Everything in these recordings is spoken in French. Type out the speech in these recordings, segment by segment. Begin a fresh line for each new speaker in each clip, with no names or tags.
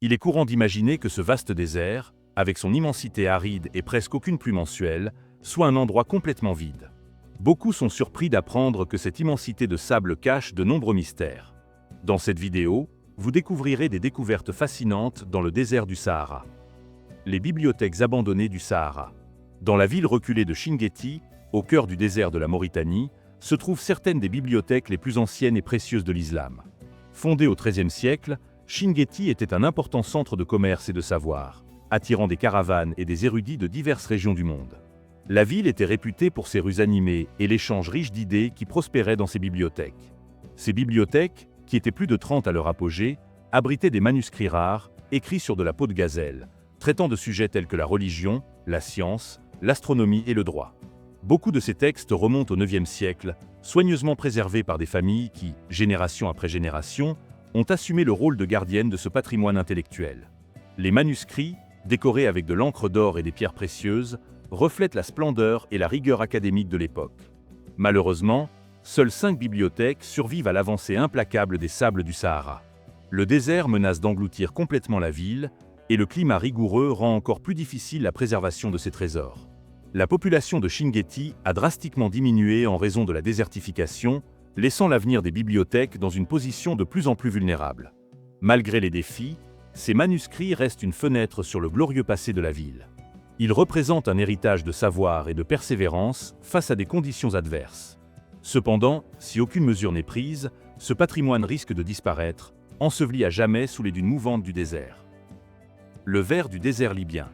Il est courant d'imaginer que ce vaste désert, avec son immensité aride et presque aucune pluie mensuelle, soit un endroit complètement vide. Beaucoup sont surpris d'apprendre que cette immensité de sable cache de nombreux mystères. Dans cette vidéo, vous découvrirez des découvertes fascinantes dans le désert du Sahara. Les bibliothèques abandonnées du Sahara. Dans la ville reculée de Chinguetti, au cœur du désert de la Mauritanie, se trouvent certaines des bibliothèques les plus anciennes et précieuses de l'islam. Fondée au XIIIe siècle, Chinguetti était un important centre de commerce et de savoir, attirant des caravanes et des érudits de diverses régions du monde. La ville était réputée pour ses rues animées et l'échange riche d'idées qui prospéraient dans ses bibliothèques. Ces bibliothèques, qui étaient plus de 30 à leur apogée, abritaient des manuscrits rares, écrits sur de la peau de gazelle, traitant de sujets tels que la religion, la science, l'astronomie et le droit. Beaucoup de ces textes remontent au IXe siècle, soigneusement préservés par des familles qui, génération après génération, ont assumé le rôle de gardiennes de ce patrimoine intellectuel. Les manuscrits, décorés avec de l'encre d'or et des pierres précieuses, reflètent la splendeur et la rigueur académique de l'époque. Malheureusement, seules 5 bibliothèques survivent à l'avancée implacable des sables du Sahara. Le désert menace d'engloutir complètement la ville, et le climat rigoureux rend encore plus difficile la préservation de ces trésors. La population de Chinguetti a drastiquement diminué en raison de la désertification, laissant l'avenir des bibliothèques dans une position de plus en plus vulnérable. Malgré les défis, ces manuscrits restent une fenêtre sur le glorieux passé de la ville. Ils représentent un héritage de savoir et de persévérance face à des conditions adverses. Cependant, si aucune mesure n'est prise, ce patrimoine risque de disparaître, enseveli à jamais sous les dunes mouvantes du désert. Le ver du désert libyen.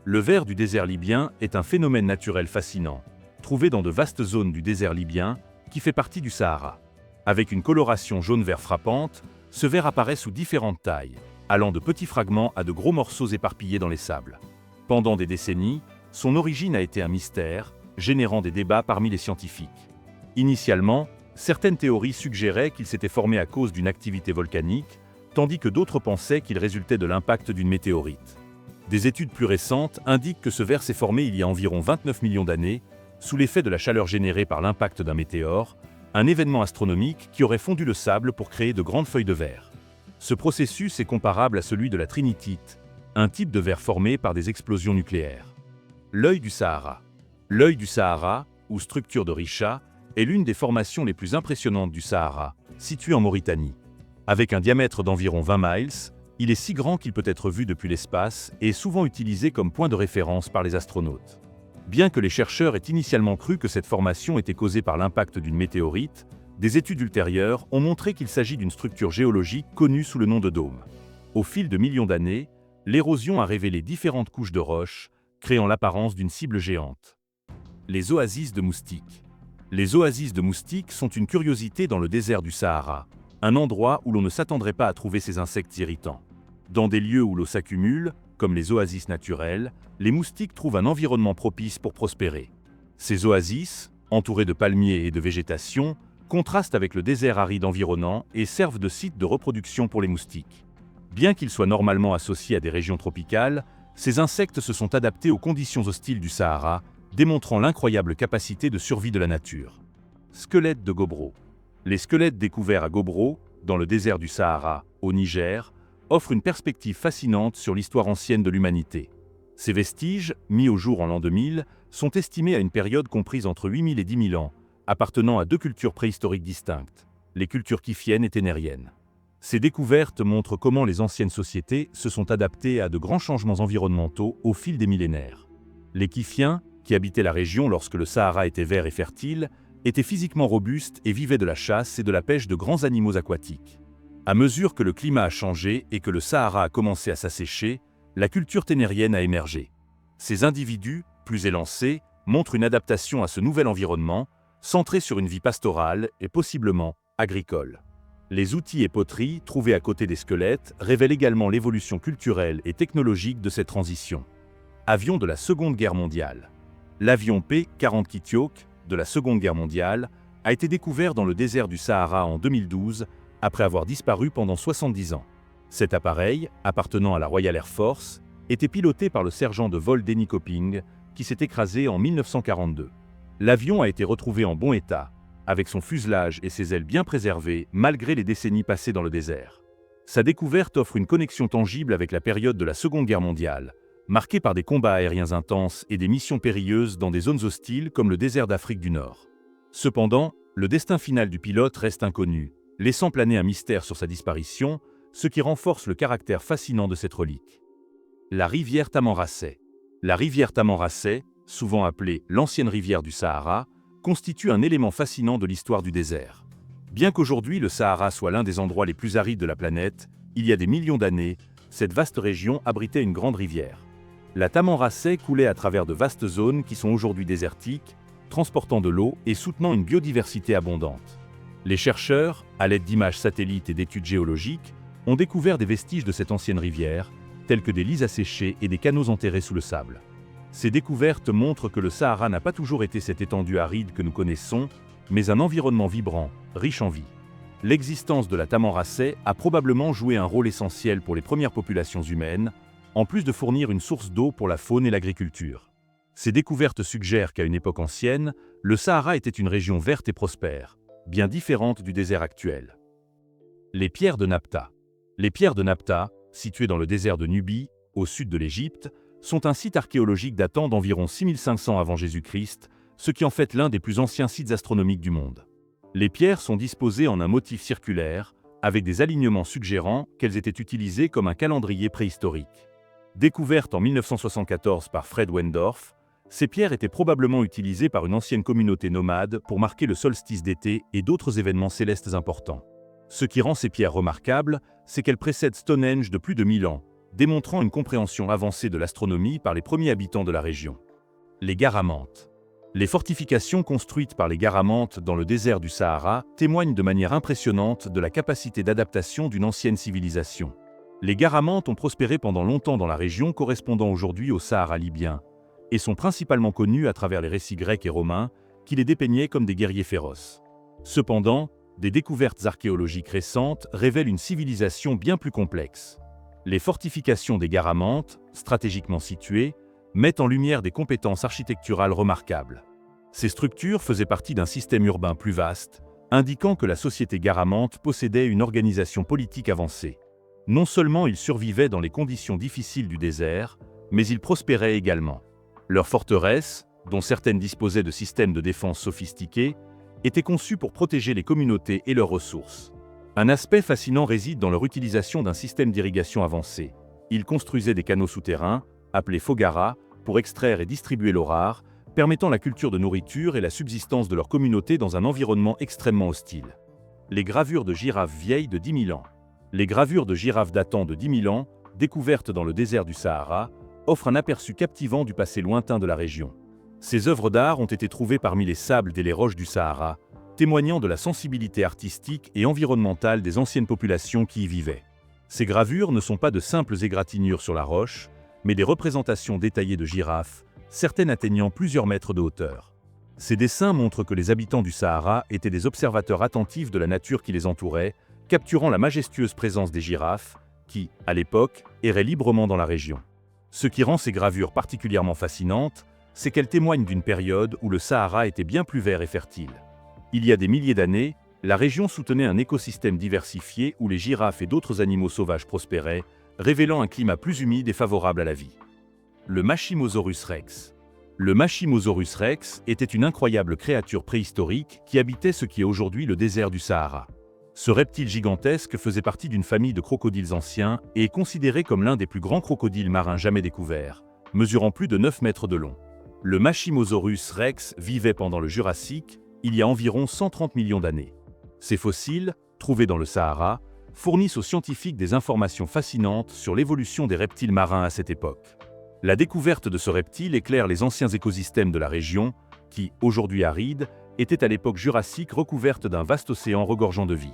Le ver du désert libyen est un phénomène naturel fascinant, trouvé dans de vastes zones du désert libyen, qui fait partie du Sahara. Avec une coloration jaune-vert frappante, ce ver apparaît sous différentes tailles, allant de petits fragments à de gros morceaux éparpillés dans les sables. Pendant des décennies, son origine a été un mystère, générant des débats parmi les scientifiques. Initialement, certaines théories suggéraient qu'il s'était formé à cause d'une activité volcanique, tandis que d'autres pensaient qu'il résultait de l'impact d'une météorite. Des études plus récentes indiquent que ce ver s'est formé il y a environ 29 millions d'années, sous l'effet de la chaleur générée par l'impact d'un météore, un événement astronomique qui aurait fondu le sable pour créer de grandes feuilles de verre. Ce processus est comparable à celui de la trinitite, un type de verre formé par des explosions nucléaires. L'œil du Sahara. L'œil du Sahara, ou structure de Richa, est l'une des formations les plus impressionnantes du Sahara, située en Mauritanie. Avec un diamètre d'environ 20 miles, il est si grand qu'il peut être vu depuis l'espace et est souvent utilisé comme point de référence par les astronautes. Bien que les chercheurs aient initialement cru que cette formation était causée par l'impact d'une météorite, des études ultérieures ont montré qu'il s'agit d'une structure géologique connue sous le nom de dôme. Au fil de millions d'années, l'érosion a révélé différentes couches de roches, créant l'apparence d'une cible géante. Les oasis de moustiques. Les oasis de moustiques sont une curiosité dans le désert du Sahara, un endroit où l'on ne s'attendrait pas à trouver ces insectes irritants. Dans des lieux où l'eau s'accumule, comme les oasis naturelles, les moustiques trouvent un environnement propice pour prospérer. Ces oasis, entourées de palmiers et de végétation, contrastent avec le désert aride environnant et servent de site de reproduction pour les moustiques. Bien qu'ils soient normalement associés à des régions tropicales, ces insectes se sont adaptés aux conditions hostiles du Sahara, démontrant l'incroyable capacité de survie de la nature. Squelettes de Gobro. Les squelettes découverts à Gobro, dans le désert du Sahara, au Niger, offrent une perspective fascinante sur l'histoire ancienne de l'humanité. Ces vestiges, mis au jour en l'an 2000, sont estimés à une période comprise entre 8000 et 10 000 ans, appartenant à 2 cultures préhistoriques distinctes, les cultures kyphiennes et ténériennes. Ces découvertes montrent comment les anciennes sociétés se sont adaptées à de grands changements environnementaux au fil des millénaires. Les Kyphiens, qui habitaient la région lorsque le Sahara était vert et fertile, étaient physiquement robustes et vivaient de la chasse et de la pêche de grands animaux aquatiques. À mesure que le climat a changé et que le Sahara a commencé à s'assécher, la culture ténérienne a émergé. Ces individus, plus élancés, montrent une adaptation à ce nouvel environnement, centré sur une vie pastorale et possiblement agricole. Les outils et poteries trouvés à côté des squelettes révèlent également l'évolution culturelle et technologique de cette transition. Avion de la Seconde Guerre mondiale. L'avion P-40 Kitiok de la Seconde Guerre mondiale a été découvert dans le désert du Sahara en 2012, après avoir disparu pendant 70 ans. Cet appareil, appartenant à la Royal Air Force, était piloté par le sergent de vol Denny Copping, qui s'est écrasé en 1942. L'avion a été retrouvé en bon état, avec son fuselage et ses ailes bien préservées malgré les décennies passées dans le désert. Sa découverte offre une connexion tangible avec la période de la Seconde Guerre mondiale, marquée par des combats aériens intenses et des missions périlleuses dans des zones hostiles comme le désert d'Afrique du Nord. Cependant, le destin final du pilote reste inconnu, laissant planer un mystère sur sa disparition, ce qui renforce le caractère fascinant de cette relique. La rivière Tamanrasset. La rivière Tamanrasset, souvent appelée l'ancienne rivière du Sahara, constitue un élément fascinant de l'histoire du désert. Bien qu'aujourd'hui le Sahara soit l'un des endroits les plus arides de la planète, il y a des millions d'années, cette vaste région abritait une grande rivière. La Tamanrasset coulait à travers de vastes zones qui sont aujourd'hui désertiques, transportant de l'eau et soutenant une biodiversité abondante. Les chercheurs, à l'aide d'images satellites et d'études géologiques, ont découvert des vestiges de cette ancienne rivière, tels que des lits asséchés et des canaux enterrés sous le sable. Ces découvertes montrent que le Sahara n'a pas toujours été cette étendue aride que nous connaissons, mais un environnement vibrant, riche en vie. L'existence de la Tamanrasset a probablement joué un rôle essentiel pour les premières populations humaines, en plus de fournir une source d'eau pour la faune et l'agriculture. Ces découvertes suggèrent qu'à une époque ancienne, le Sahara était une région verte et prospère, bien différente du désert actuel. Les pierres de Napta. Les pierres de Napta, situées dans le désert de Nubie, au sud de l'Égypte, sont un site archéologique datant d'environ 6500 avant Jésus-Christ, ce qui en fait l'un des plus anciens sites astronomiques du monde. Les pierres sont disposées en un motif circulaire, avec des alignements suggérant qu'elles étaient utilisées comme un calendrier préhistorique. Découvertes en 1974 par Fred Wendorf, ces pierres étaient probablement utilisées par une ancienne communauté nomade pour marquer le solstice d'été et d'autres événements célestes importants. Ce qui rend ces pierres remarquables, c'est qu'elles précèdent Stonehenge de plus de 1000 ans, démontrant une compréhension avancée de l'astronomie par les premiers habitants de la région. Les Garamantes. Les fortifications construites par les Garamantes dans le désert du Sahara témoignent de manière impressionnante de la capacité d'adaptation d'une ancienne civilisation. Les Garamantes ont prospéré pendant longtemps dans la région correspondant aujourd'hui au Sahara libyen, et sont principalement connus à travers les récits grecs et romains qui les dépeignaient comme des guerriers féroces. Cependant, des découvertes archéologiques récentes révèlent une civilisation bien plus complexe. Les fortifications des Garamantes, stratégiquement situées, mettent en lumière des compétences architecturales remarquables. Ces structures faisaient partie d'un système urbain plus vaste, indiquant que la société garamante possédait une organisation politique avancée. Non seulement ils survivaient dans les conditions difficiles du désert, mais ils prospéraient également. Leurs forteresses, dont certaines disposaient de systèmes de défense sophistiqués, étaient conçues pour protéger les communautés et leurs ressources. Un aspect fascinant réside dans leur utilisation d'un système d'irrigation avancé. Ils construisaient des canaux souterrains, appelés fogara, pour extraire et distribuer l'eau rare, permettant la culture de nourriture et la subsistance de leur communauté dans un environnement extrêmement hostile. Les gravures de girafes vieilles de 10 000 ans. Les gravures de girafes datant de 10 000 ans, découvertes dans le désert du Sahara, offrent un aperçu captivant du passé lointain de la région. Ces œuvres d'art ont été trouvées parmi les sables et les roches du Sahara, témoignant de la sensibilité artistique et environnementale des anciennes populations qui y vivaient. Ces gravures ne sont pas de simples égratignures sur la roche, mais des représentations détaillées de girafes, certaines atteignant plusieurs mètres de hauteur. Ces dessins montrent que les habitants du Sahara étaient des observateurs attentifs de la nature qui les entourait, capturant la majestueuse présence des girafes, qui, à l'époque, erraient librement dans la région. Ce qui rend ces gravures particulièrement fascinantes, c'est qu'elles témoignent d'une période où le Sahara était bien plus vert et fertile. Il y a des milliers d'années, la région soutenait un écosystème diversifié où les girafes et d'autres animaux sauvages prospéraient, révélant un climat plus humide et favorable à la vie. Le Machimosaurus rex. Le Machimosaurus rex était une incroyable créature préhistorique qui habitait ce qui est aujourd'hui le désert du Sahara. Ce reptile gigantesque faisait partie d'une famille de crocodiles anciens et est considéré comme l'un des plus grands crocodiles marins jamais découverts, mesurant plus de 9 mètres de long. Le Machimosaurus rex vivait pendant le Jurassique, il y a environ 130 millions d'années. Ces fossiles, trouvés dans le Sahara, fournissent aux scientifiques des informations fascinantes sur l'évolution des reptiles marins à cette époque. La découverte de ce reptile éclaire les anciens écosystèmes de la région, qui, aujourd'hui arides, étaient à l'époque jurassique recouvertes d'un vaste océan regorgeant de vie.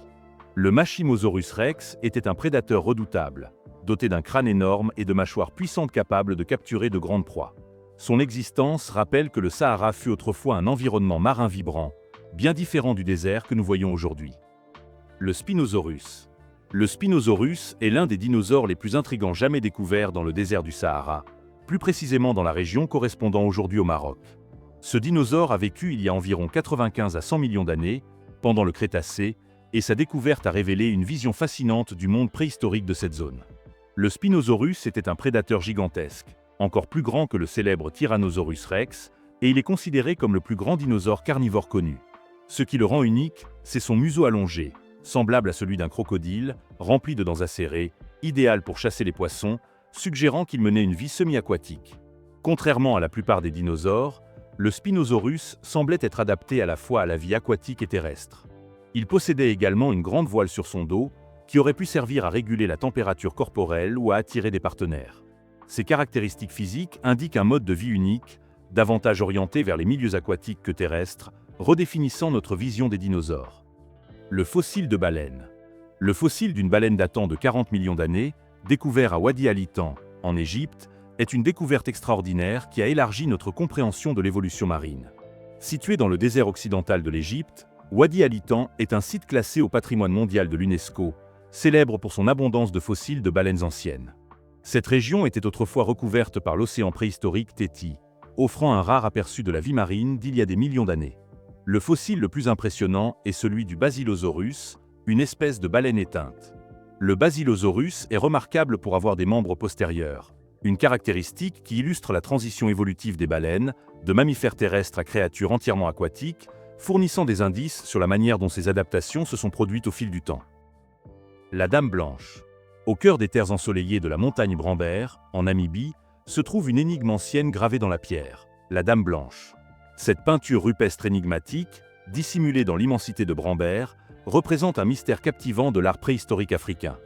Le Machimosaurus rex était un prédateur redoutable, doté d'un crâne énorme et de mâchoires puissantes capables de capturer de grandes proies. Son existence rappelle que le Sahara fut autrefois un environnement marin vibrant, bien différent du désert que nous voyons aujourd'hui. Le Spinosaurus. Le Spinosaurus est l'un des dinosaures les plus intrigants jamais découverts dans le désert du Sahara, plus précisément dans la région correspondant aujourd'hui au Maroc. Ce dinosaure a vécu il y a environ 95 à 100 millions d'années, pendant le Crétacé, et sa découverte a révélé une vision fascinante du monde préhistorique de cette zone. Le Spinosaurus était un prédateur gigantesque, encore plus grand que le célèbre Tyrannosaurus rex, et il est considéré comme le plus grand dinosaure carnivore connu. Ce qui le rend unique, c'est son museau allongé, semblable à celui d'un crocodile, rempli de dents acérées, idéal pour chasser les poissons, suggérant qu'il menait une vie semi-aquatique. Contrairement à la plupart des dinosaures, le Spinosaurus semblait être adapté à la fois à la vie aquatique et terrestre. Il possédait également une grande voile sur son dos, qui aurait pu servir à réguler la température corporelle ou à attirer des partenaires. Ces caractéristiques physiques indiquent un mode de vie unique, davantage orienté vers les milieux aquatiques que terrestres, redéfinissant notre vision des dinosaures. Le fossile de baleine. Le fossile d'une baleine datant de 40 millions d'années, découvert à Wadi al-Hitan, en Égypte, est une découverte extraordinaire qui a élargi notre compréhension de l'évolution marine. Situé dans le désert occidental de l'Égypte, Wadi al-Hitan est un site classé au patrimoine mondial de l'UNESCO, célèbre pour son abondance de fossiles de baleines anciennes. Cette région était autrefois recouverte par l'océan préhistorique Téti, offrant un rare aperçu de la vie marine d'il y a des millions d'années. Le fossile le plus impressionnant est celui du Basilosaurus, une espèce de baleine éteinte. Le Basilosaurus est remarquable pour avoir des membres postérieurs, une caractéristique qui illustre la transition évolutive des baleines, de mammifères terrestres à créatures entièrement aquatiques, fournissant des indices sur la manière dont ces adaptations se sont produites au fil du temps. La Dame blanche. Au cœur des terres ensoleillées de la montagne Brambère, en Namibie, se trouve une énigme ancienne gravée dans la pierre, la Dame blanche. Cette peinture rupestre énigmatique, dissimulée dans l'immensité de Brambère, représente un mystère captivant de l'art préhistorique africain.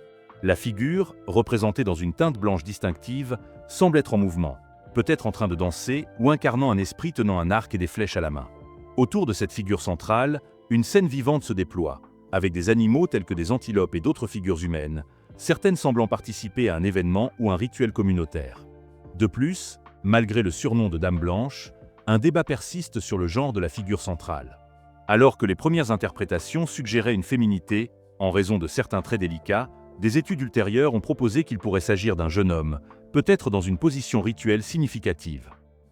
La figure, représentée dans une teinte blanche distinctive, semble être en mouvement, peut-être en train de danser ou incarnant un esprit tenant un arc et des flèches à la main. Autour de cette figure centrale, une scène vivante se déploie, avec des animaux tels que des antilopes et d'autres figures humaines, certaines semblant participer à un événement ou un rituel communautaire. De plus, malgré le surnom de Dame blanche, un débat persiste sur le genre de la figure centrale. Alors que les premières interprétations suggéraient une féminité, en raison de certains traits délicats, des études ultérieures ont proposé qu'il pourrait s'agir d'un jeune homme, peut-être dans une position rituelle significative.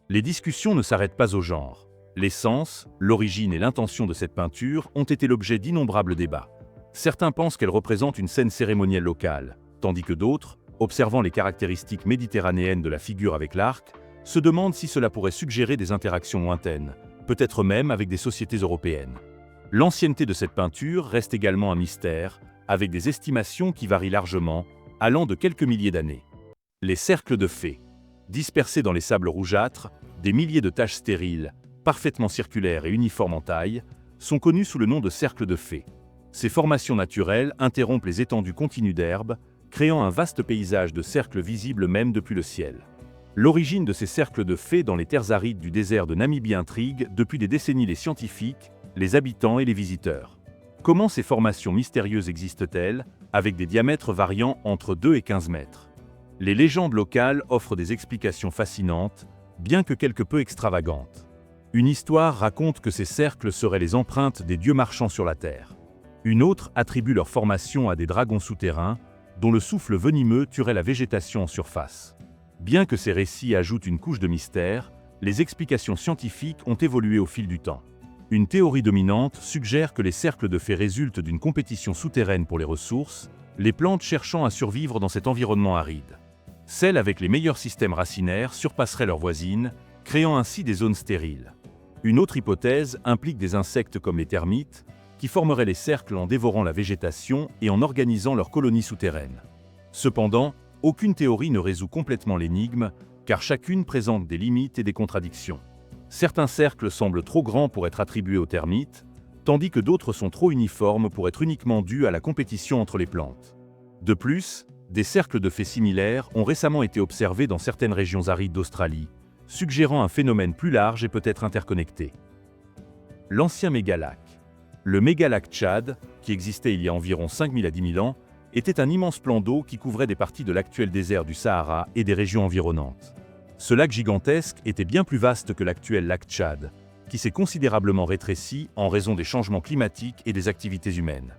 Les discussions ne s'arrêtent pas au genre. L'essence, l'origine et l'intention de cette peinture ont été l'objet d'innombrables débats. Certains pensent qu'elle représente une scène cérémonielle locale, tandis que d'autres, observant les caractéristiques méditerranéennes de la figure avec l'arc, se demandent si cela pourrait suggérer des interactions lointaines, peut-être même avec des sociétés européennes. L'ancienneté de cette peinture reste également un mystère, avec des estimations qui varient largement, allant de quelques milliers d'années. Les cercles de fées. Dispersés dans les sables rougeâtres, des milliers de taches stériles, parfaitement circulaires et uniformes en taille, sont connus sous le nom de cercles de fées. Ces formations naturelles interrompent les étendues continues d'herbes, créant un vaste paysage de cercles visibles même depuis le ciel. L'origine de ces cercles de fées dans les terres arides du désert de Namibie intrigue depuis des décennies les scientifiques, les habitants et les visiteurs. Comment ces formations mystérieuses existent-elles, avec des diamètres variant entre 2 et 15 mètres? Les légendes locales offrent des explications fascinantes, bien que quelque peu extravagantes. Une histoire raconte que ces cercles seraient les empreintes des dieux marchant sur la terre. Une autre attribue leur formation à des dragons souterrains, dont le souffle venimeux tuerait la végétation en surface. Bien que ces récits ajoutent une couche de mystère, les explications scientifiques ont évolué au fil du temps. Une théorie dominante suggère que les cercles de fées résultent d'une compétition souterraine pour les ressources, les plantes cherchant à survivre dans cet environnement aride. Celles avec les meilleurs systèmes racinaires surpasseraient leurs voisines, créant ainsi des zones stériles. Une autre hypothèse implique des insectes comme les termites, qui formeraient les cercles en dévorant la végétation et en organisant leurs colonies souterraines. Cependant, aucune théorie ne résout complètement l'énigme, car chacune présente des limites et des contradictions. Certains cercles semblent trop grands pour être attribués aux termites, tandis que d'autres sont trop uniformes pour être uniquement dus à la compétition entre les plantes. De plus, des cercles de fées similaires ont récemment été observés dans certaines régions arides d'Australie, suggérant un phénomène plus large et peut-être interconnecté. L'ancien mégalac. Le mégalac Tchad, qui existait il y a environ 5000 à 10 000 ans, était un immense plan d'eau qui couvrait des parties de l'actuel désert du Sahara et des régions environnantes. Ce lac gigantesque était bien plus vaste que l'actuel lac Tchad, qui s'est considérablement rétréci en raison des changements climatiques et des activités humaines.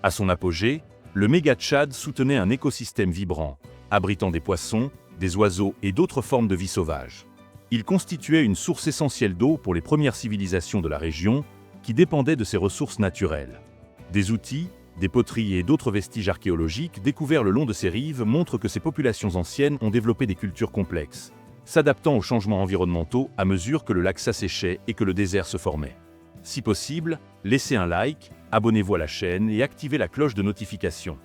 À son apogée, le méga Tchad soutenait un écosystème vibrant, abritant des poissons, des oiseaux et d'autres formes de vie sauvage. Il constituait une source essentielle d'eau pour les premières civilisations de la région, qui dépendaient de ses ressources naturelles. Des outils, des poteries et d'autres vestiges archéologiques découverts le long de ces rives montrent que ces populations anciennes ont développé des cultures complexes, s'adaptant aux changements environnementaux à mesure que le lac s'asséchait et que le désert se formait. Si possible, laissez un like, abonnez-vous à la chaîne et activez la cloche de notification.